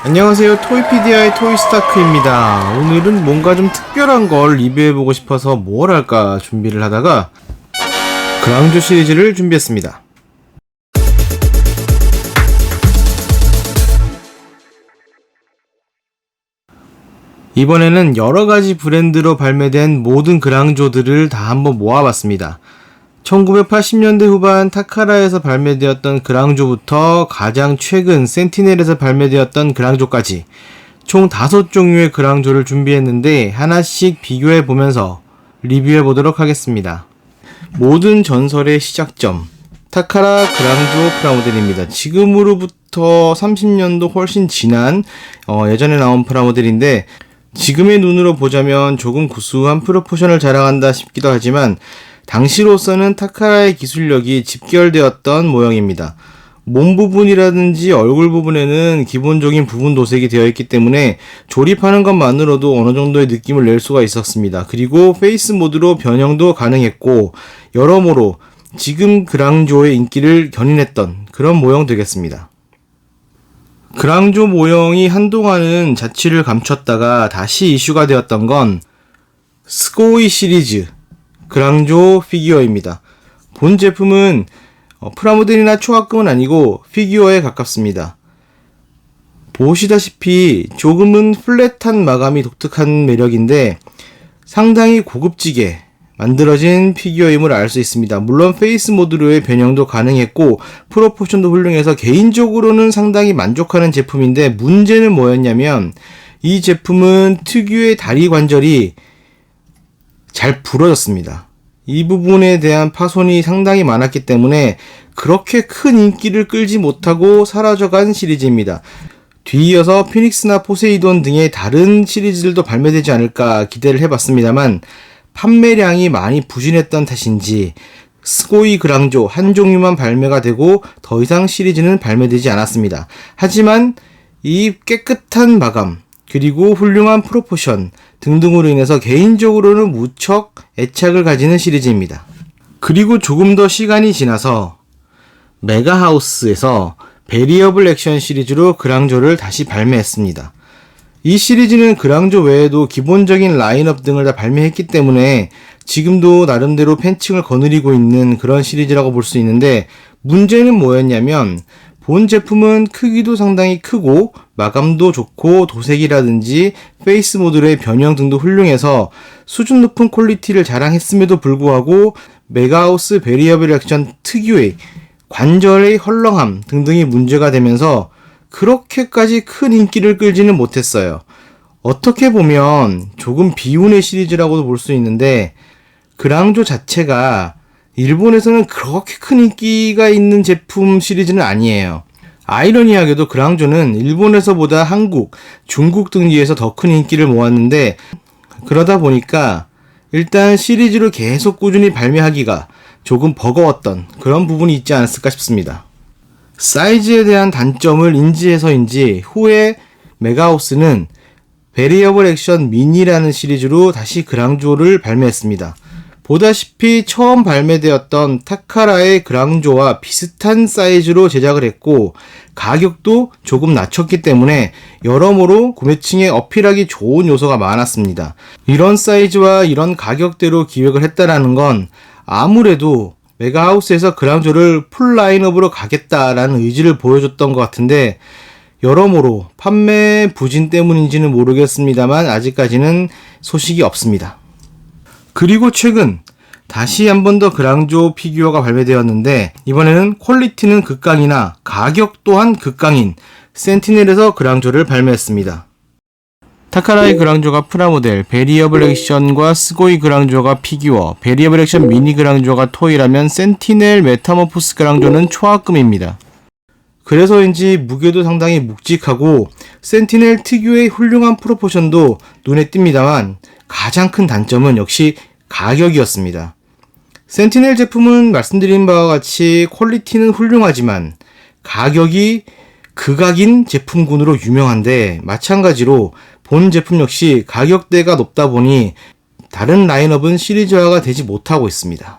안녕하세요, 토이피디아의 토이스타크입니다. 오늘은 뭔가 좀 특별한 걸 리뷰해보고 싶어서 뭘 할까 준비를 하다가 그랑조 시리즈를 준비했습니다. 이번에는 여러가지 브랜드로 발매된 모든 그랑조들을 다 한번 모아봤습니다. 1980년대 후반 타카라에서 발매되었던 그랑조부터 가장 최근 센티넬에서 발매되었던 그랑조까지 총 5종류의 그랑조를 준비했는데 하나씩 비교해보면서 리뷰해보도록 하겠습니다. 모든 전설의 시작점, 타카라 그랑조 프라모델입니다. 지금으로부터 30년도 훨씬 지난 예전에 나온 프라모델인데 지금의 눈으로 보자면 조금 구수한 프로포션을 자랑한다 싶기도 하지만 당시로서는 타카라의 기술력이 집결되었던 모형입니다. 몸 부분이라든지 얼굴 부분에는 기본적인 부분 도색이 되어 있기 때문에 조립하는 것만으로도 어느 정도의 느낌을 낼 수가 있었습니다. 그리고 페이스 모드로 변형도 가능했고 여러모로 지금 그랑조의 인기를 견인했던 그런 모형 되겠습니다. 그랑조 모형이 한동안은 자취를 감췄다가 다시 이슈가 되었던 건 스고이 시리즈 그랑조 피규어입니다. 본 제품은 프라모델이나 초합금은 아니고 피규어에 가깝습니다. 보시다시피 조금은 플랫한 마감이 독특한 매력인데 상당히 고급지게 만들어진 피규어임을 알 수 있습니다. 물론 페이스 모드로의 변형도 가능했고 프로포션도 훌륭해서 개인적으로는 상당히 만족하는 제품인데 문제는 뭐였냐면 이 제품은 특유의 다리 관절이 잘 부러졌습니다. 이 부분에 대한 파손이 상당히 많았기 때문에 그렇게 큰 인기를 끌지 못하고 사라져간 시리즈입니다. 뒤이어서 피닉스나 포세이돈 등의 다른 시리즈들도 발매되지 않을까 기대를 해봤습니다만 판매량이 많이 부진했던 탓인지 스고이 그랑조 한 종류만 발매가 되고 더 이상 시리즈는 발매되지 않았습니다. 하지만 이 깨끗한 마감 그리고 훌륭한 프로포션 등등으로 인해서 개인적으로는 무척 애착을 가지는 시리즈입니다. 그리고 조금 더 시간이 지나서 메가하우스에서 베리어블 액션 시리즈로 그랑조를 다시 발매했습니다. 이 시리즈는 그랑조 외에도 기본적인 라인업 등을 다 발매했기 때문에 지금도 나름대로 팬층을 거느리고 있는 그런 시리즈라고 볼 수 있는데 문제는 뭐였냐면 본 제품은 크기도 상당히 크고 마감도 좋고 도색이라든지 페이스 모드의 변형 등도 훌륭해서 수준 높은 퀄리티를 자랑했음에도 불구하고 메가하우스 베리어블 액션 특유의 관절의 헐렁함 등등이 문제가 되면서 그렇게까지 큰 인기를 끌지는 못했어요. 어떻게 보면 조금 비운의 시리즈라고도 볼 수 있는데 그랑조 자체가 일본에서는 그렇게 큰 인기가 있는 제품 시리즈는 아니에요. 아이러니하게도 그랑조는 일본에서보다 한국, 중국 등지에서 더 큰 인기를 모았는데 그러다 보니까 일단 시리즈로 계속 꾸준히 발매하기가 조금 버거웠던 그런 부분이 있지 않았을까 싶습니다. 사이즈에 대한 단점을 인지해서인지 후에 메가하우스는 베리어블 액션 미니라는 시리즈로 다시 그랑조를 발매했습니다. 보다시피 처음 발매되었던 타카라의 그랑조와 비슷한 사이즈로 제작을 했고 가격도 조금 낮췄기 때문에 여러모로 구매층에 어필하기 좋은 요소가 많았습니다. 이런 사이즈와 이런 가격대로 기획을 했다라는 건 아무래도 메가하우스에서 그랑조를 풀 라인업으로 가겠다라는 의지를 보여줬던 것 같은데 여러모로 판매 부진 때문인지는 모르겠습니다만 아직까지는 소식이 없습니다. 그리고 최근 다시 한 번 더 그랑조 피규어가 발매되었는데 이번에는 퀄리티는 극강이나 가격 또한 극강인 센티넬에서 그랑조를 발매했습니다. 타카라의 그랑조가 프라모델, 베리어블 액션과 스고이 그랑조가 피규어, 베리어블 액션 미니 그랑조가 토이라면 센티넬 메타모포스 그랑조는 초합금입니다. 그래서인지 무게도 상당히 묵직하고 센티넬 특유의 훌륭한 프로포션도 눈에 띕니다만 가장 큰 단점은 역시 가격이었습니다. 센티넬 제품은 말씀드린 바와 같이 퀄리티는 훌륭하지만 가격이 극악인 제품군으로 유명한데 마찬가지로 본 제품 역시 가격대가 높다 보니 다른 라인업은 시리즈화가 되지 못하고 있습니다.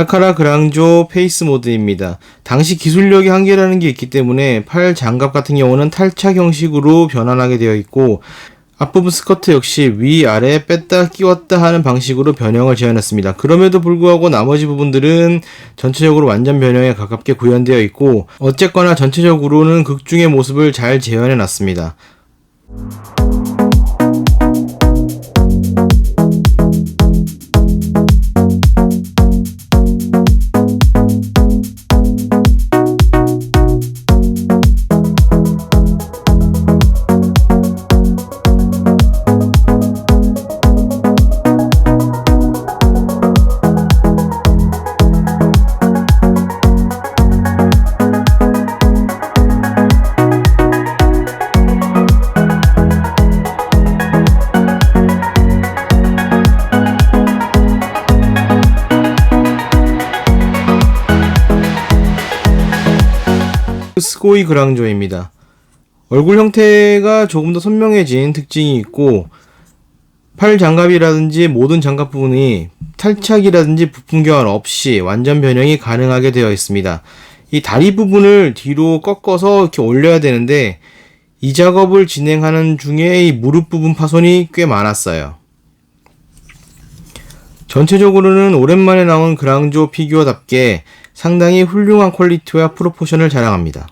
타카라 그랑조 페이스 모드입니다. 당시 기술력이 한계라는 게 있기 때문에 팔 장갑 같은 경우는 탈착 형식으로 변환하게 되어 있고, 앞부분 스커트 역시 위아래 뺐다 끼웠다 하는 방식으로 변형을 재현했습니다. 그럼에도 불구하고 나머지 부분들은 전체적으로 완전 변형에 가깝게 구현되어 있고, 어쨌거나 전체적으로는 극중의 모습을 잘 재현해 놨습니다. 스고이 그랑조입니다. 얼굴 형태가 조금 더 선명해진 특징이 있고, 팔 장갑이라든지 모든 장갑 부분이 탈착이라든지 부품 교환 없이 완전 변형이 가능하게 되어 있습니다. 이 다리 부분을 뒤로 꺾어서 이렇게 올려야 되는데, 이 작업을 진행하는 중에 이 무릎 부분 파손이 꽤 많았어요. 전체적으로는 오랜만에 나온 그랑조 피규어답게 상당히 훌륭한 퀄리티와 프로포션을 자랑합니다.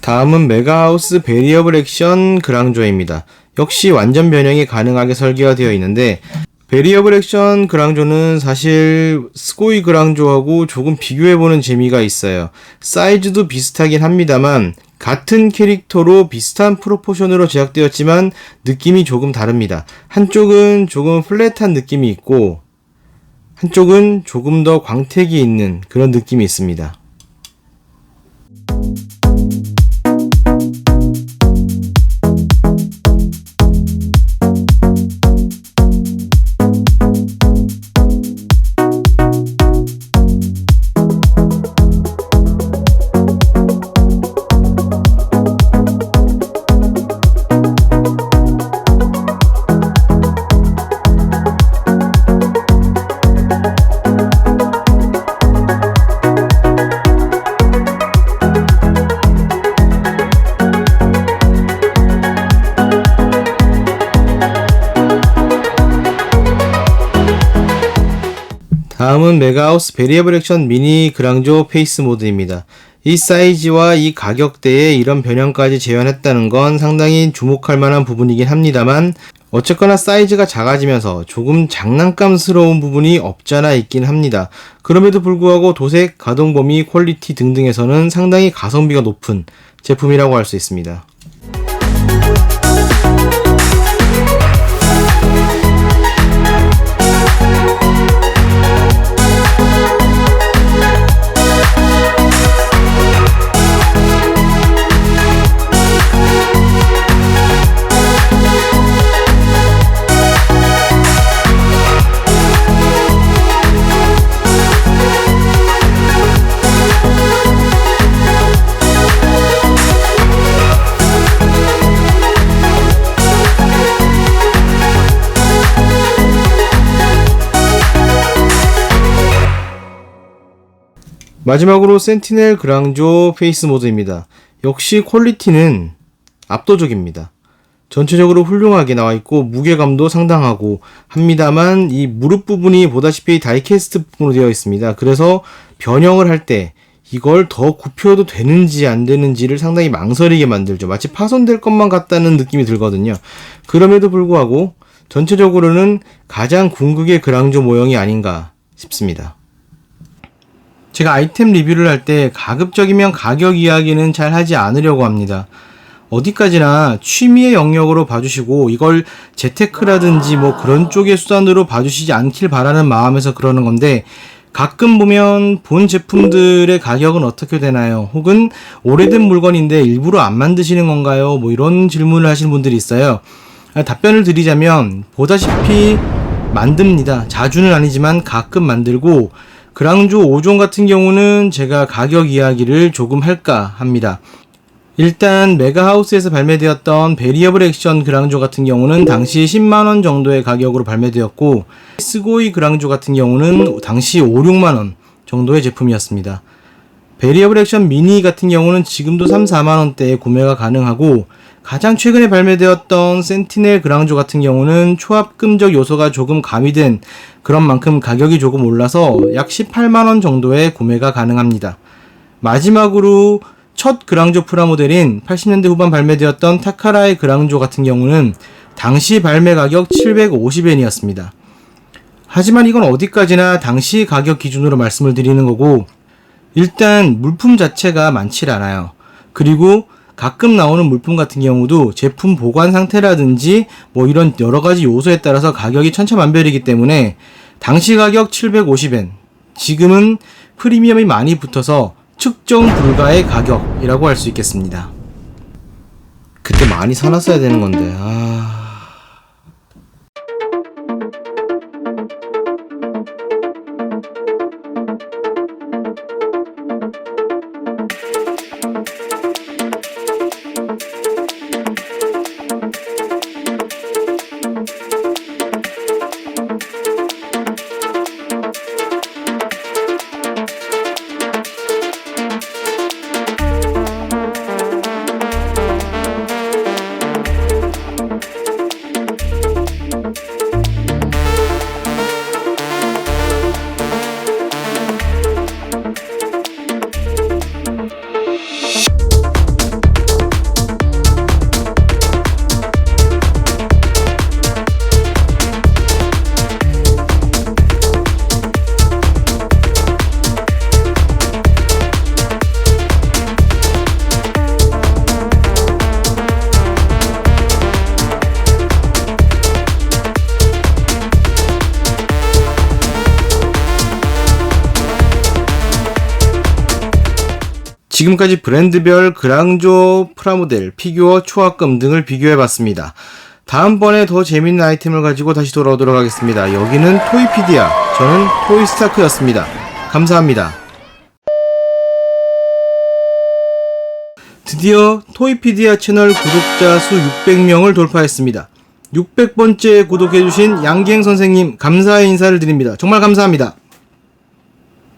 다음은 메가하우스 베리어블 액션 그랑조입니다. 역시 완전 변형이 가능하게 설계가 되어 있는데, 베리어블 액션 그랑조는 사실 스고이 그랑조하고 조금 비교해보는 재미가 있어요. 사이즈도 비슷하긴 합니다만 같은 캐릭터로 비슷한 프로포션으로 제작되었지만 느낌이 조금 다릅니다. 한쪽은 조금 플랫한 느낌이 있고 한쪽은 조금 더 광택이 있는 그런 느낌이 있습니다. 다음은 메가하우스 베리어블 액션 미니 그랑조 페이스 모드입니다. 이 사이즈와 이 가격대에 이런 변형까지 재현했다는 건 상당히 주목할 만한 부분이긴 합니다만, 어쨌거나 사이즈가 작아지면서 조금 장난감스러운 부분이 없잖아 있긴 합니다. 그럼에도 불구하고 도색, 가동 범위, 퀄리티 등등에서는 상당히 가성비가 높은 제품이라고 할 수 있습니다. 마지막으로 센티넬 그랑조 페이스 모드입니다. 역시 퀄리티는 압도적입니다. 전체적으로 훌륭하게 나와있고 무게감도 상당하고 합니다만, 이 무릎 부분이 보다시피 다이캐스트 부분으로 되어 있습니다. 그래서 변형을 할 때 이걸 더 굽혀도 되는지 안 되는지를 상당히 망설이게 만들죠. 마치 파손될 것만 같다는 느낌이 들거든요. 그럼에도 불구하고 전체적으로는 가장 궁극의 그랑조 모형이 아닌가 싶습니다. 제가 아이템 리뷰를 할 때 가급적이면 가격 이야기는 잘 하지 않으려고 합니다. 어디까지나 취미의 영역으로 봐주시고 이걸 재테크라든지 뭐 그런 쪽의 수단으로 봐주시지 않길 바라는 마음에서 그러는 건데, 가끔 보면 본 제품들의 가격은 어떻게 되나요? 혹은 오래된 물건인데 일부러 안 만드시는 건가요? 뭐 이런 질문을 하시는 분들이 있어요. 답변을 드리자면 보다시피 만듭니다. 자주는 아니지만 가끔 만들고, 그랑조 5종 같은 경우는 제가 가격 이야기를 조금 할까 합니다. 일단 메가하우스에서 발매되었던 베리어블 액션 그랑조 같은 경우는 당시 10만원 정도의 가격으로 발매되었고, 스고이 그랑조 같은 경우는 당시 5, 6만원 정도의 제품이었습니다. 베리어블 액션 미니 같은 경우는 지금도 3, 4만원대에 구매가 가능하고, 가장 최근에 발매되었던 센티넬 그랑조 같은 경우는 초합금적 요소가 조금 가미된 그런 만큼 가격이 조금 올라서 약 18만원 정도에 구매가 가능합니다. 마지막으로 첫 그랑조 프라모델인 80년대 후반 발매되었던 타카라의 그랑조 같은 경우는 당시 발매 가격 750엔이었습니다. 하지만 이건 어디까지나 당시 가격 기준으로 말씀을 드리는 거고, 일단 물품 자체가 많지 않아요. 그리고 가끔 나오는 물품 같은 경우도 제품 보관 상태라든지 뭐 이런 여러 가지 요소에 따라서 가격이 천차만별이기 때문에 당시 가격 750엔, 지금은 프리미엄이 많이 붙어서 측정 불가의 가격이라고 할 수 있겠습니다. 그때 많이 사놨어야 되는 건데, 지금까지 브랜드별 그랑조 프라모델, 피규어, 초합금 등을 비교해봤습니다. 다음번에 더 재밌는 아이템을 가지고 다시 돌아오도록 하겠습니다. 여기는 토이피디아, 저는 토이스타크였습니다. 감사합니다. 드디어 토이피디아 채널 구독자 수 600명을 돌파했습니다. 600번째 구독해주신 양기행 선생님 감사의 인사를 드립니다. 정말 감사합니다.